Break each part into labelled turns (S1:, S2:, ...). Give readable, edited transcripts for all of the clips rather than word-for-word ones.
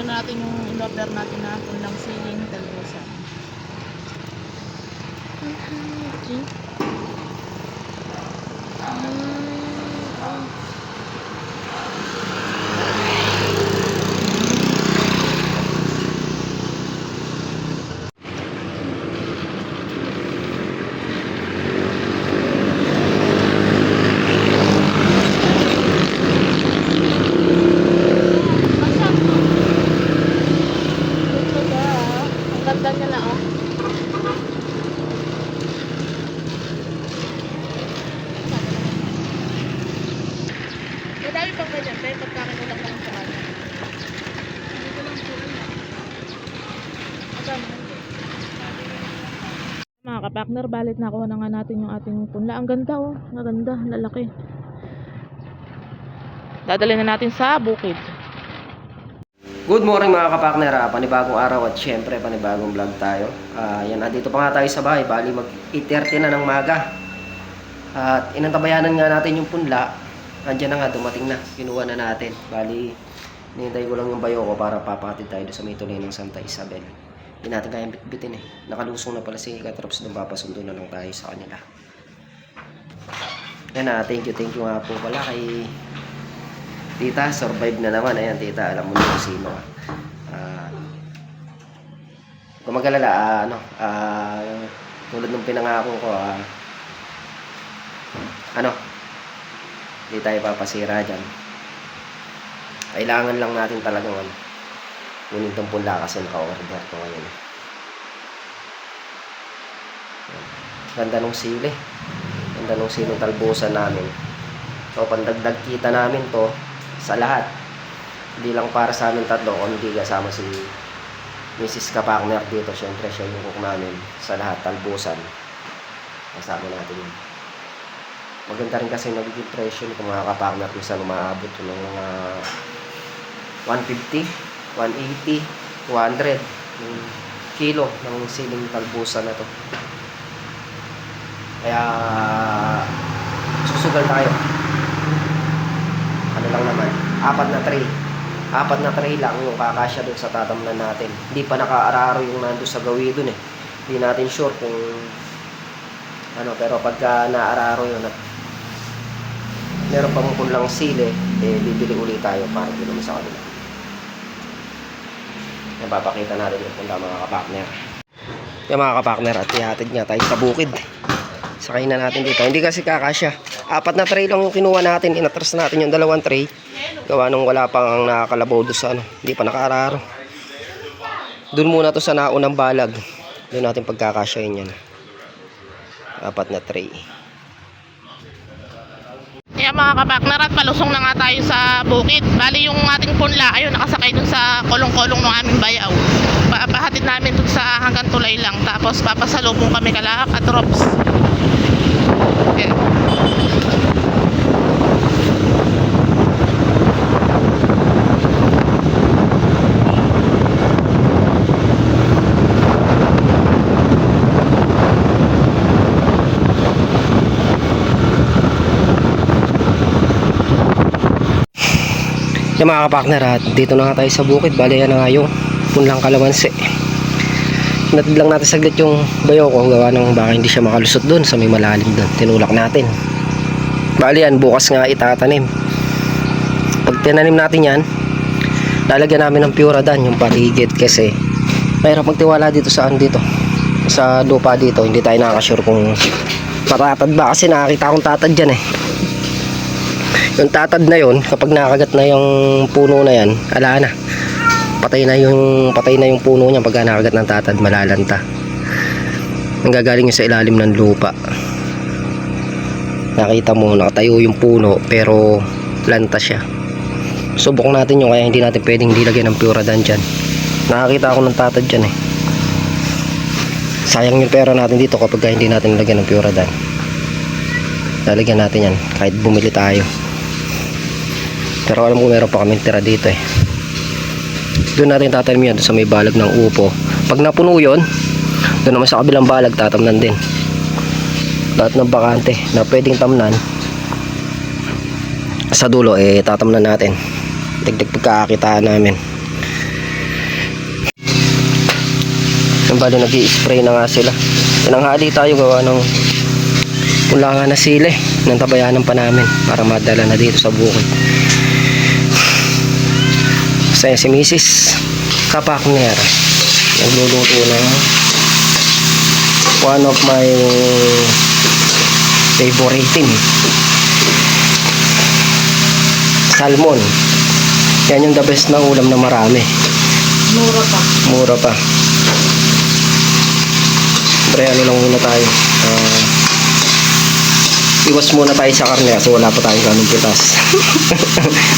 S1: muna natin yung in-order natin na punlang siling talbosa. Ganda niya na, oh. Madami pang ganyan, pero pagkakanulang lang sa kanya. Dito lang po yan. Mga kapakner, balit na nakuha na nga natin yung ating punla. Ang ganda, oh. Ang ganda, lalaki. Dadalhin na natin sa bukid.
S2: Good morning mga kapakner, panibagong araw at syempre panibagong vlog tayo. Yan, dito pa nga tayo sa bahay, bali mag 8:30 na ng maga. At inantabayanan nga natin yung punla. Andiyan na nga, dumating na, kinuha na natin. Bali, hinihintay ko lang yung bayo ko para papatid tayo sa may tuloy ng Santa Isabel. Hindi natin kayang bitbitin eh. Nakalusong na pala si Katrops, doon papasundo na lang tayo sa kanila. Yan, thank you nga po pala kay Tita, survive na naman. Ayan, Tita, alam mo na kung sino. Kung mag-alala, tulad ng pinangako ko, hindi tayo papasira dyan. Kailangan lang natin talagang ngunit itong punla kasi naka-order ko ngayon. Ganda nung sili. Ganda nung silong talbusan namin. So, pandagdag kita namin to sa lahat, hindi lang para sa amin tatlo, kundi kasama si Mrs. Kapakner dito. Syempre siya yung cook namin sa lahat, talbusan kasama natin yun. Maganda rin kasi nagiging presyo kung mga kapakner kung saan umaabot ng mga 150, 180, 200 yung kilo ng siling talbusan na to. Kaya susugal tayo. Ano lang naman, 4 na tray lang yung kakasya dun sa tatamnan natin. Hindi pa naka-araro yung nando sa gawi dun eh. Hindi natin sure kung pero pagka na-araro yun at meron pang punlang sili, bibili ulit tayo para din naman sa kanila. Napapakita natin yung punla mga kapakner. Yung mga kapakner, at ihatid nga tayo sa bukid. Sakay na natin dito. Hindi kasi kakasya. 4 na tray lang yung kinuha natin. Inatras natin yung 2 tray. Gawa nung wala pang nakakalabaw doon sa hindi pa nakaararo. Doon muna to sa naunang balag. Doon natin pagkakasyahin yan. 4 na tray.
S1: Kaya mga kapakner, at palusong na nga tayo sa bukid. Bali yung ating punla, ayun, nakasakay dun sa kolong-kolong ng aming bayaw. Pahatid namin dun sa hanggang tulay lang. Tapos papasalubong kami kala Katrops. Okay.
S2: Yung mga kapakner, dito na nga tayo sa bukid. Bali yan na nga yung punlang kalamansi. Natid lang natin saglit yung bayo ko, gawa ng baka hindi siya makalusot dun sa may malalim dun. Tinulak natin. Bali yan, bukas nga itatanim. Pag tinanim natin yan, lalagyan namin ng Puradan yung paligid kasi mahirap magtiwala dito sa lupa dito. Hindi tayo nakasure kung matatad ba, kasi nakakita akong tatad dyan eh. Yung tatad na yun, kapag nakagat na yung puno na yan, ala na, patay na yung puno niya. Pag nakagat ng tatad, malalanta. Nanggagaling yun sa ilalim ng lupa. Nakita mo, nakatayo yung puno pero lanta siya. Subok natin yung, kaya hindi natin pwedeng dilagyan ng Puradan dyan. Nakakita ako ng tatad dyan eh. Sayang yung pera natin dito kapag hindi natin lagyan ng Puradan. Lalagyan natin yan kahit bumili tayo. Pero alam ko meron pa kaming tira dito eh. Doon natin tatanim yan sa may balag ng upo. Pag napuno yun, doon naman sa kabilang balag tatamnan din. Lahat ng bakante na pwedeng tamnan sa dulo tatamnan natin. Dagdag pagkakakitaan namin. 'Yan mga kapakner, dito na nga tayo sa bukid. Bali yan na nga yung punlang kalamansi. Natid lang natin saglit yung bayo ko, gawa ng wala pang nakakalabaw doon sa hindi pa nakaararo. Doon natin pagkakasyahin yan. 4 na tray lang yung kinuha natin. Bali yan, bukas nga itatanim. Bali nag-i-spray na nga sila. Tinanghali tayo gawa ng ulangan na sili. Nantabayanan pa namin para madala na dito sa bukid. Kasi si Mrs. Kapakner nagluluto ng one of my favoriting salmon. Yan yung the best na ulam na marami. Mura pa. Pre, ano lang muna tayo. Iwas muna tayo sa karne kasi wala pa tayong ganong pitas.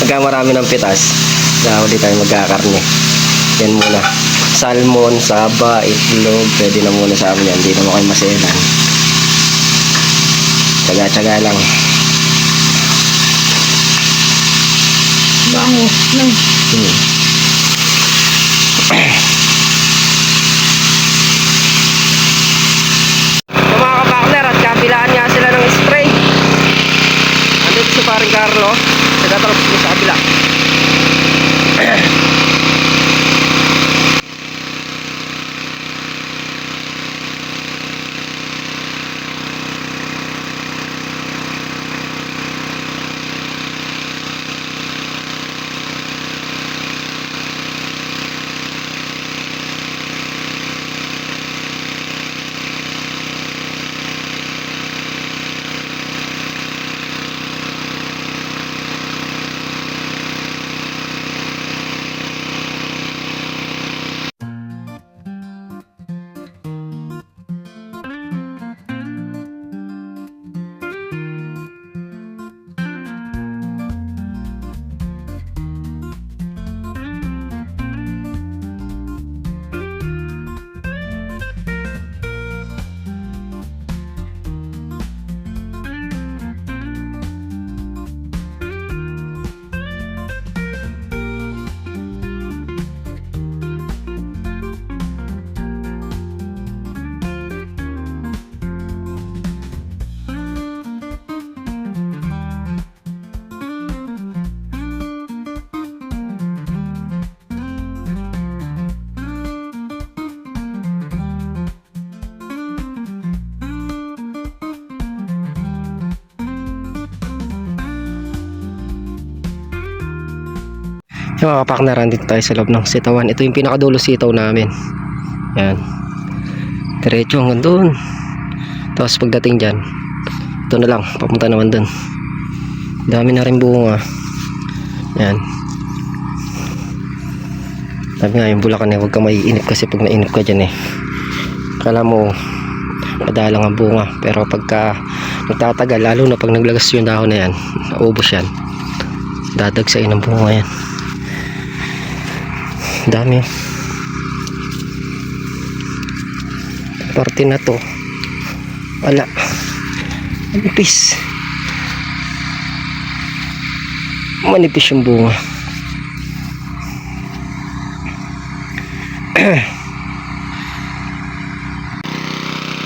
S2: Pagka marami ng pitas, huli tayo magkakarne. Yan muna. Salmon, saba, itlog, pwede na muna sa amin yan. Hindi naman kayo maselan. Tsaga-tsaga lang.
S1: Bango.
S2: Yung mga kapakner at kabilaan nga sila ng spray. Andito si paring Carlo. Nagtatalap sila sa kabila. Yung mga kapakner, dito tayo sa loob ng sitawan. Ito yung pinakadulo sitaw namin. Yan. Diretso hanggang doon. Tapos pagdating dyan, ito na lang, papunta naman doon. Dami na rin bunga. Yan. Sabi nga yung Bulacan huwag ka maiinip kasi pag nainip ka dyan kala mo madalang ang bunga. Pero pagka nagtatagal, lalo na pag naglagas yung dahon na yan, naubos yan. Dadagsain ang bunga yan. Dami. Parte na to. Wala. Manipis. Manipis yung bunga.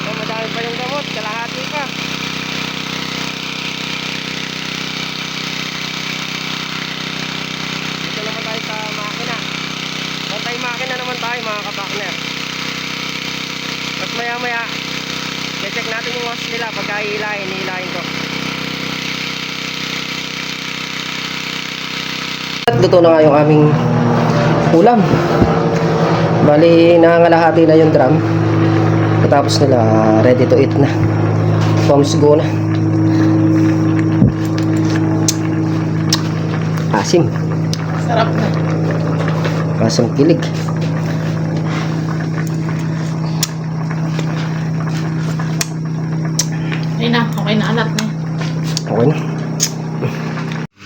S2: Madami pa yung gamot. Kalahati pa. Dito naman tayo sa makina. Bantay makina naman tayo mga kapakner. Tapos maya maya check natin yung wash nila pagka hihilahin ko. At luto na nga yung aming ulam. Bali nangangalahati na yung drum. Tapos nila ready to eat na. Thumbs go na. Asim.
S1: Sarap na.
S2: Asam kilig.
S1: Okay na alat na.
S2: Okay na.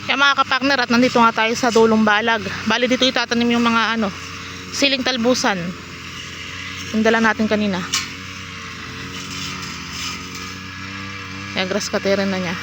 S1: Kaya mga kapakner, at nandito nga tayo sa Dulong Balag. Bali dito itatanim yung mga siling talbusan. Yung dala natin kanina. Kaya grass cutter na niya.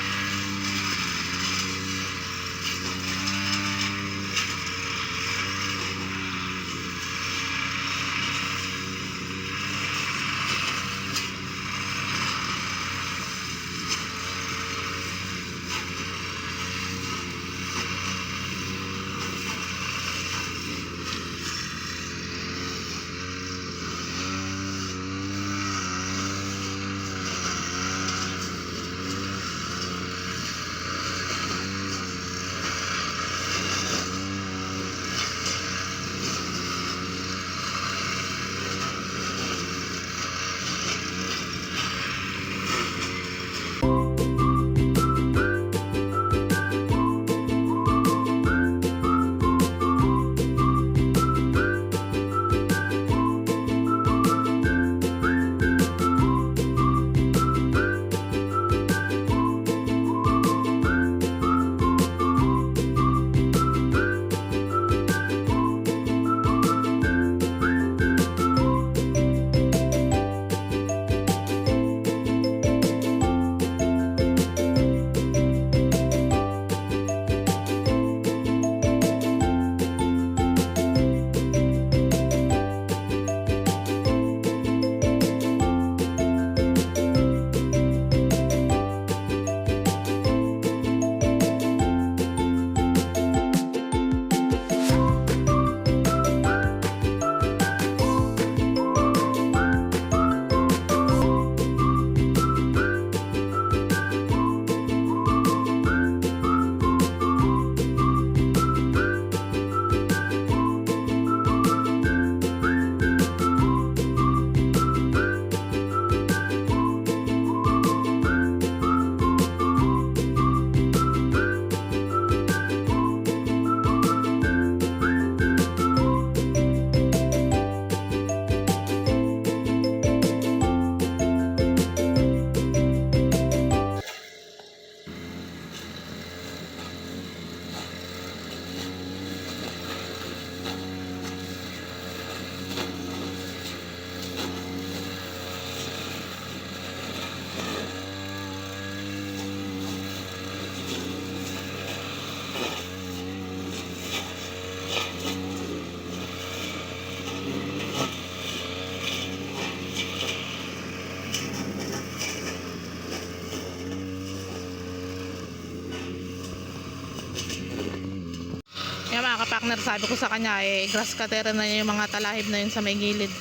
S1: partner, sabi ko sa kanya, grass cutter na niya yung mga talahib na yun sa may gilid.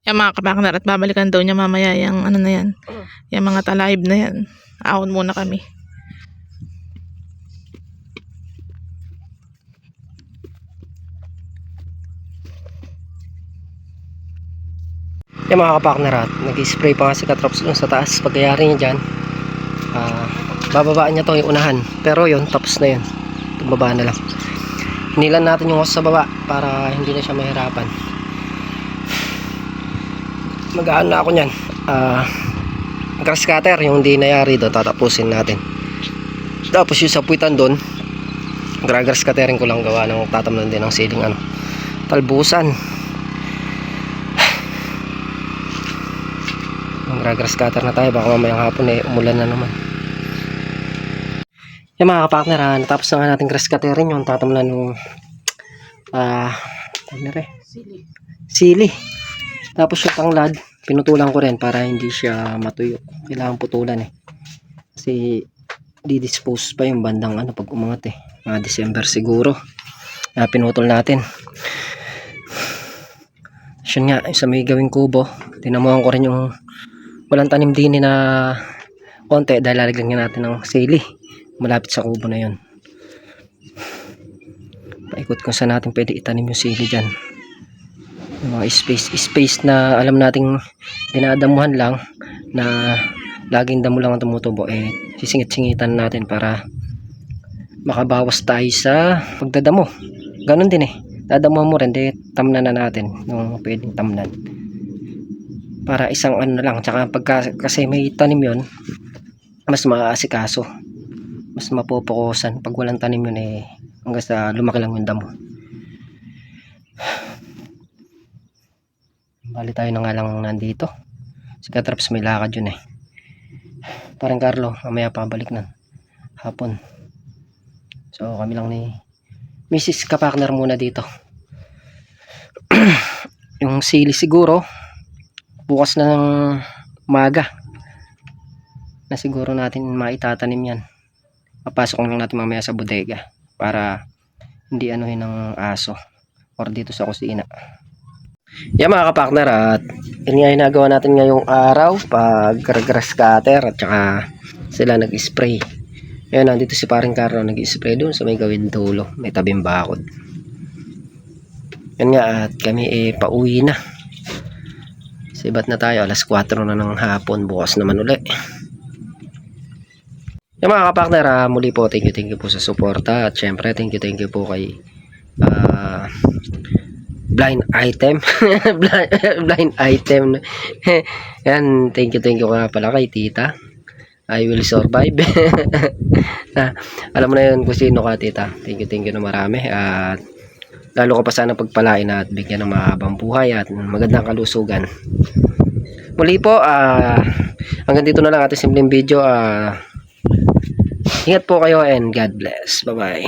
S1: Yung mga kapaknar, at babalikan daw niya mamaya yung ano na yan, yung mga talahib na yan. Ahon muna kami.
S2: Yung mga kapartner, at nag-spray pa nga si Katrops dun sa taas. Pagkayari niya dyan, bababaan niya to yung unahan, pero yun, tapos na yun. Baba na lang. Hinilan natin yung hose sa baba para hindi na siya mahirapan. Mag-aano na ako nyan, grass cutter yung hindi nayari doon, tatapusin natin. Tapos yung sa puwitan doon, grass cutterin ko lang, gawa ng tatamnan din ng siling talbusan. Grass cutter na tayo, baka mamayang hapon umulan na naman. Yung mga kapartner, natapos na nga natin grass cutterin yung tatamnan ng sili. Tapos yung tanglad, pinutulan ko rin para hindi siya matuyo. Kailangan putulan kasi di-dispose pa yung bandang pag umangat mga December siguro. Pinutol natin. Yun nga, sa may gawing kubo, tinamuhan ko rin yung walang tanim din na konti dahil lalagyan natin ng sili malapit sa kubo na yun. Paikot kung saan natin pwede itanim yung sili dyan. Yung mga space na alam nating dinadamuhan lang na laging damo lang ang tumutubo, sisingit-singitan natin para makabawas tayo sa pagdadamo. Ganon din dadamuhan mo rin, tamnan na natin yung pwedeng tamnan para isang na lang. Tsaka kasi may tanim yon, mas maaasikaso, mas mapopokusan. Pag walang tanim yun hanggang sa lumaki lang yung damo. Bali tayo na nga lang nandito. Si Katrops may lakad yun Parang Carlo, mamaya pabalik na hapon. So kami lang ni Mrs. Kapakner muna dito. Yung sili siguro bukas na ng umaga na siguro natin maitatanim yan. Papasok lang natin mamaya sa bodega para hindi anuhin ng aso or dito sa kusina. Yan mga kapartner, at yun nga ginagawa natin ngayong araw pag grass cutter at saka sila nag-spray. Ayan, nandito si paring Carlo nag-spray doon sa may gawin dulo, may tabing bakod. Yan nga, at kami pauwi na. Sibat na tayo, alas 4 na ng hapon, bukas naman uli. Yan mga kapartner, muli po thank you po sa suporta, at syempre thank you po kay blind item blind item yan, thank you nga pala kay tita. I will survive. Alam mo na yun kung sino ka, tita. Thank you na marami, at lalo ka pa sana pagpalain at bigyan ng mahabang buhay at magandang kalusugan. Muli po, hanggang dito na lang ating simpleng video. Ingat po kayo and God bless. Bye bye.